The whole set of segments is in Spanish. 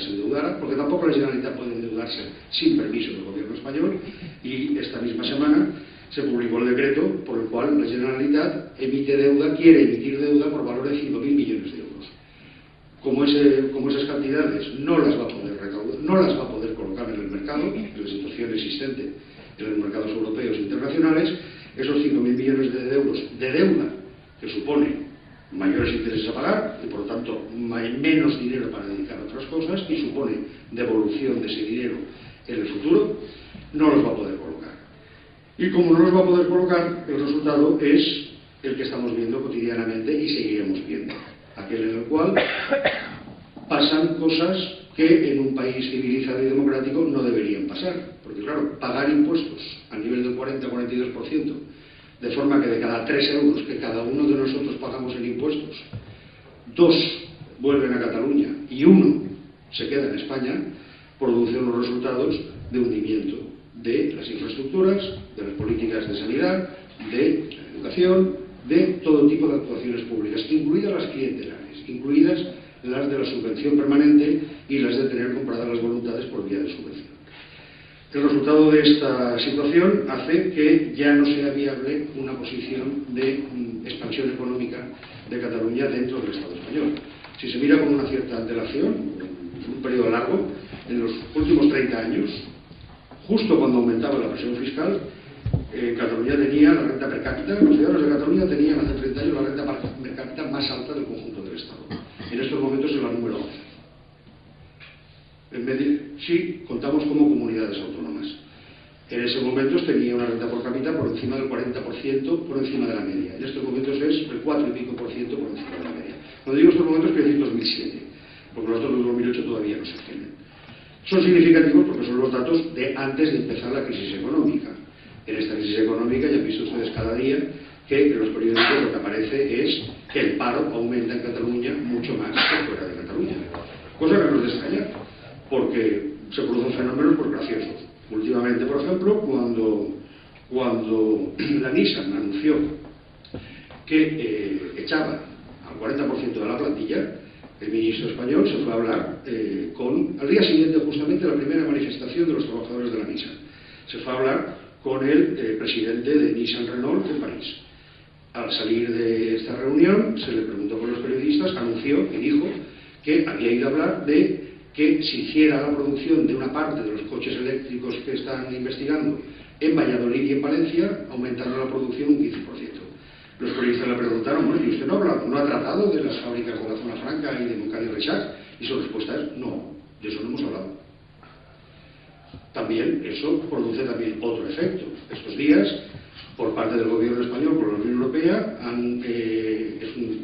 se endeudara, porque tampoco la Generalitat puede endeudarse sin permiso del gobierno español, y esta misma semana se publicó el decreto por el cual la Generalitat quiere emitir deuda por valor de 5.000 millones de euros. Como esas cantidades no las va a poder recaudar, no las va a poder colocar en el mercado, en la situación existente en los mercados europeos e internacionales, esos 5.000 millones de euros de deuda, que supone mayores intereses a pagar y por lo tanto menos dinero para dedicar a otras cosas, y supone devolución de ese dinero en el futuro, no los va a poder colocar. Y como no los va a poder colocar, el resultado es el que estamos viendo cotidianamente y seguiremos viendo, aquel en el cual pasan cosas que en un país civilizado y democrático no deberían pasar, porque claro, pagar impuestos a nivel del 40-42%, de forma que de cada 3 euros que cada uno de nosotros pagamos en impuestos, 2 vuelven a Cataluña y 1 se queda en España, produce unos resultados de hundimiento de las infraestructuras, de las políticas de sanidad, de la educación, de todo tipo de actuaciones públicas, incluidas las clientelares, incluidas las de la subvención permanente y las de tener compradas las voluntades por vía de subvención. El resultado de esta situación hace que ya no sea viable una posición de expansión económica de Cataluña dentro del Estado español. Si se mira con una cierta antelación, en un periodo largo, en los últimos 30 años, justo cuando aumentaba la presión fiscal, Cataluña tenía la renta per cápita, los ciudadanos de Cataluña tenían hace 30 años la renta per cápita más alta del conjunto del Estado. En estos momentos es la número 11. Sí, contamos como comunidades autónomas. En ese momento tenía una renta por cápita por encima del 40%, por encima de la media. En estos momentos es el 4 y pico por ciento por encima de la media. Cuando digo estos momentos quiero decir 2007, porque los datos de 2008 todavía no se tienen. Son significativos porque son los datos de antes de empezar la crisis económica. En esta crisis económica ya han visto ustedes cada día que en los periódicos lo que aparece es que el paro aumenta en Cataluña mucho más que fuera de Cataluña. Cosa que no es de extrañar, porque se producen fenómenos por graciosos. Últimamente, por ejemplo, cuando la Nissan anunció que echaba al 40% de la plantilla, el ministro español se fue a hablar al día siguiente justamente la primera manifestación de los trabajadores de la Nissan. Se fue a hablar con el presidente de Nissan Renault en París. Al salir de esta reunión se le preguntó por los periodistas, anunció y dijo que había ido a hablar de que se hiciera la producción de una parte de los coches eléctricos que están investigando en Valladolid y en Valencia, aumentando la producción un 15%. Los periodistas le preguntaron, bueno, ¿y usted no ha tratado de las fábricas de la zona franca y de Montcada y Reixac? Y su respuesta es, no, de eso no hemos hablado. También, eso produce también otro efecto. Estos días, por parte del gobierno español, por la Unión Europea,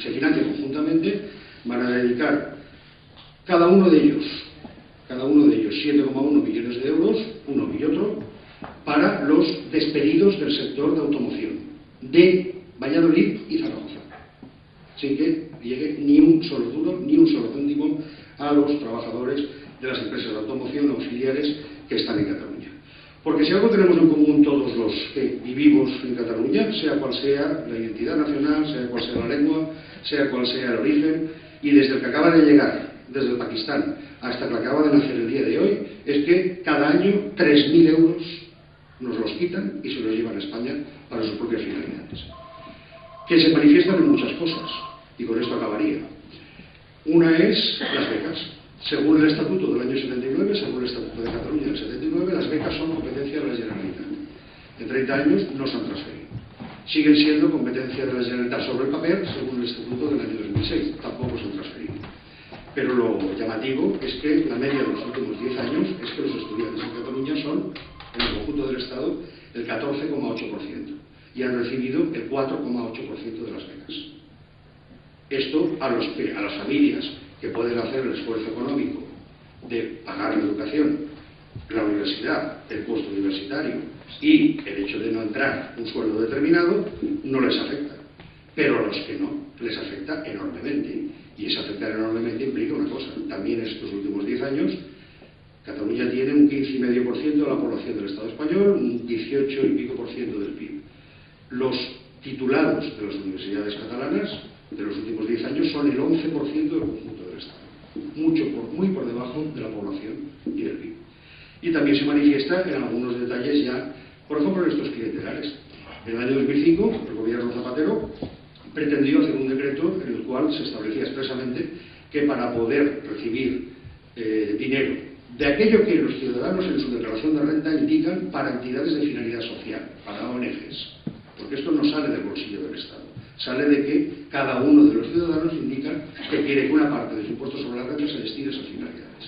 se financian conjuntamente, van a dedicar cada uno de ellos 7,1 millones de euros, uno y otro, para los despedidos del sector de automoción de Valladolid y Zaragoza, sin que llegue ni un solo duro, ni un solo céntimo a los trabajadores de las empresas de automoción auxiliares que están en Cataluña. Porque si algo tenemos en común todos los que vivimos en Cataluña, sea cual sea la identidad nacional, sea cual sea la lengua, sea cual sea el origen, y desde el que acaba de llegar, desde el Pakistán, hasta que acaba de nacer el día de hoy, es que cada año 3.000 euros nos los quitan y se los llevan a España para sus propias finalidades. Que se manifiestan en muchas cosas, y con esto acabaría. Una es las becas. Según el Estatuto del año 79, según el Estatuto de Cataluña del 79, las becas son competencia de la Generalitat. En 30 años no se han transferido. Siguen siendo competencia de la Generalitat sobre el papel, según el Estatuto del año 2006. Tampoco se han transferido. Pero lo llamativo es que la media de los últimos 10 años es que los estudiantes en Cataluña son, en el conjunto del Estado, el 14,8%. Y han recibido el 4,8% de las becas. Esto a las familias que pueden hacer el esfuerzo económico de pagar la educación, la universidad, el costo universitario y el hecho de no entrar un sueldo determinado, no les afecta. Pero a los que no, les afecta enormemente. Y ese afectar enormemente implica una cosa. También en estos últimos 10 años, Cataluña tiene un 15,5% de la población del Estado español, un 18 y pico por ciento del PIB. Los titulados de las universidades catalanas de los últimos 10 años son el 11% del conjunto del Estado. muy por debajo de la población y del PIB. Y también se manifiesta en algunos detalles ya, por ejemplo, en estos clientelares. En el año 2005, el gobierno Zapatero pretendió hacer un decreto en el cual se establecía expresamente que para poder recibir dinero de aquello que los ciudadanos en su declaración de renta indican para entidades de finalidad social, para ONGs, porque esto no sale del bolsillo del Estado, sale de que cada uno de los ciudadanos indica que quiere que una parte de su impuesto sobre la renta se destine a esas finalidades.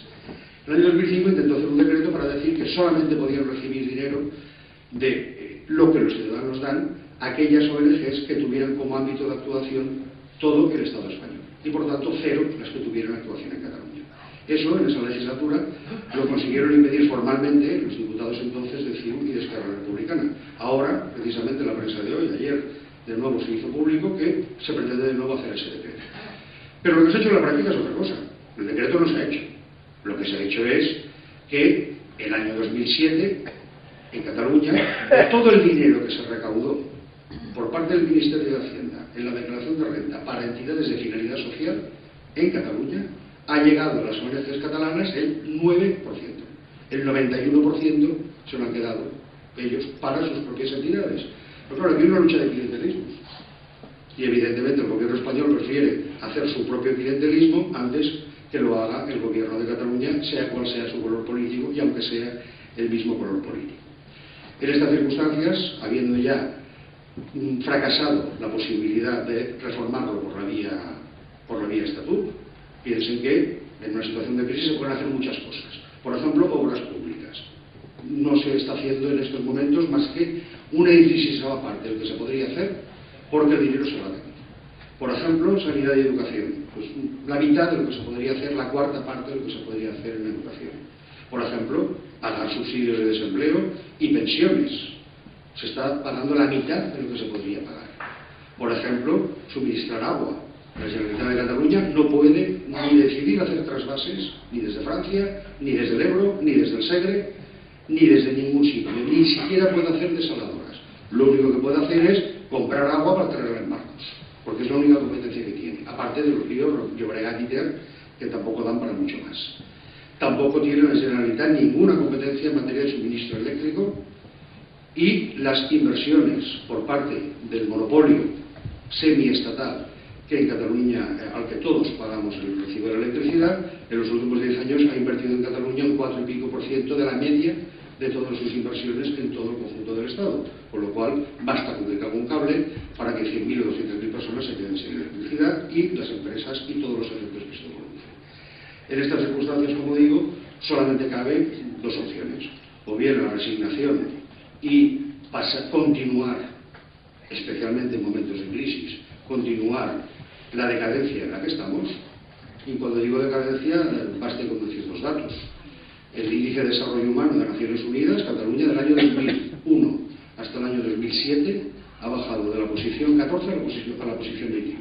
En el año 2005 intentó hacer un decreto para decir que solamente podían recibir dinero de lo que los ciudadanos dan aquellas ONGs que tuvieran como ámbito de actuación todo el Estado español y por tanto cero las que tuvieran actuación en Cataluña. Eso en esa legislatura lo consiguieron impedir formalmente los diputados entonces de CiU y de Esquerra Republicana. Ahora, precisamente en la prensa de hoy, ayer, de nuevo se hizo público que se pretende de nuevo hacer ese decreto. Pero lo que se ha hecho en la práctica es otra cosa. El decreto no se ha hecho. Lo que se ha hecho es que el año 2007, en Cataluña, de todo el dinero que se recaudó por parte del Ministerio de Hacienda en la declaración de renta para entidades de finalidad social en Cataluña, ha llegado a las ONGs catalanas el 9%. El 91% se lo han quedado ellos para sus propias entidades. Pero claro, aquí hay una lucha de clientelismos. Y evidentemente el gobierno español prefiere hacer su propio clientelismo antes que lo haga el gobierno de Cataluña, sea cual sea su color político y aunque sea el mismo color político. En estas circunstancias, habiendo ya fracasado la posibilidad de reformarlo por la vía estatuto, piensen que en una situación de crisis se pueden hacer muchas cosas. Por ejemplo, obras públicas. No se está haciendo en estos momentos más que una incisísima parte de lo que se podría hacer porque el dinero se va a tener. Por ejemplo, sanidad y educación. Pues la mitad de lo que se podría hacer, la cuarta parte de lo que se podría hacer en educación. Por ejemplo, pagar subsidios de desempleo y pensiones. Se está pagando la mitad de lo que se podría pagar. Por ejemplo, suministrar agua. La Generalitat de Cataluña no puede ni decidir hacer trasvases ni desde Francia, ni desde el Ebro, ni desde el Segre, ni desde ningún sitio. Ni siquiera puede hacer desaladoras. Lo único que puede hacer es comprar agua para traerla en barcos, porque es la única competencia que tiene. Aparte de los ríos Llobregat y Ter, que tampoco dan para mucho más. Tampoco tiene la Generalitat ninguna competencia en materia de suministro eléctrico y las inversiones por parte del monopolio semiestatal que en Cataluña, al que todos pagamos el recibo de la electricidad, en los últimos 10 años ha invertido en Cataluña un 4 y pico % de la media de todas sus inversiones en todo el conjunto del Estado, con lo cual basta con que caiga un cable para que 100.000 o 200.000 personas se queden sin electricidad y las empresas y todos los efectos que esto produce. En estas circunstancias, como digo, solamente caben dos opciones: o bien la resignación y continuar, especialmente en momentos de crisis, continuar la decadencia en la que estamos. Y cuando digo decadencia, baste con decir dos datos. El índice de desarrollo humano de Naciones Unidas, Cataluña, del año 2001 hasta el año 2007 ha bajado de la posición 14 a la posición 21.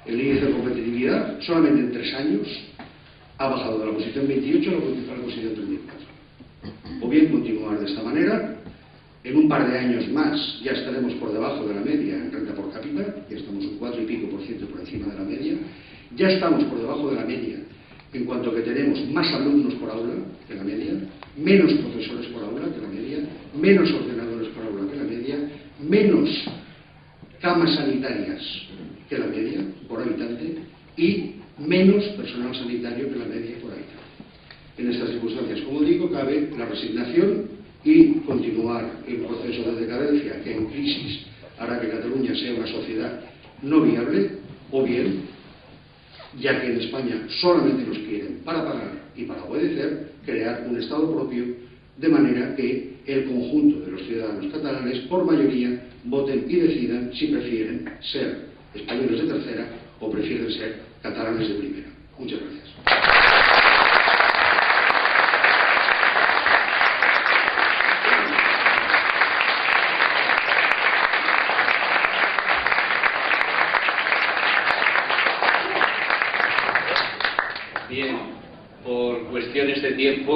El índice de competitividad, solamente en 3 años, ha bajado de la posición 28 a la posición 34. O bien continuar de esta manera. En un par de años más ya estaremos por debajo de la media en renta por cápita, ya estamos un 4 y pico % por encima de la media, ya estamos por debajo de la media en cuanto que tenemos más alumnos por aula que la media, menos profesores por aula que la media, menos ordenadores por aula que la media, menos camas sanitarias que la media por habitante y menos personal sanitario que la media por habitante. En estas circunstancias, como digo, cabe la resignación y continuar el proceso de decadencia que en crisis hará que Cataluña sea una sociedad no viable, o bien, ya que en España solamente nos quieren para pagar y para obedecer, crear un Estado propio, de manera que el conjunto de los ciudadanos catalanes, por mayoría, voten y decidan si prefieren ser españoles de tercera o prefieren ser catalanes de primera. Muchas gracias. Bien, por cuestiones de tiempo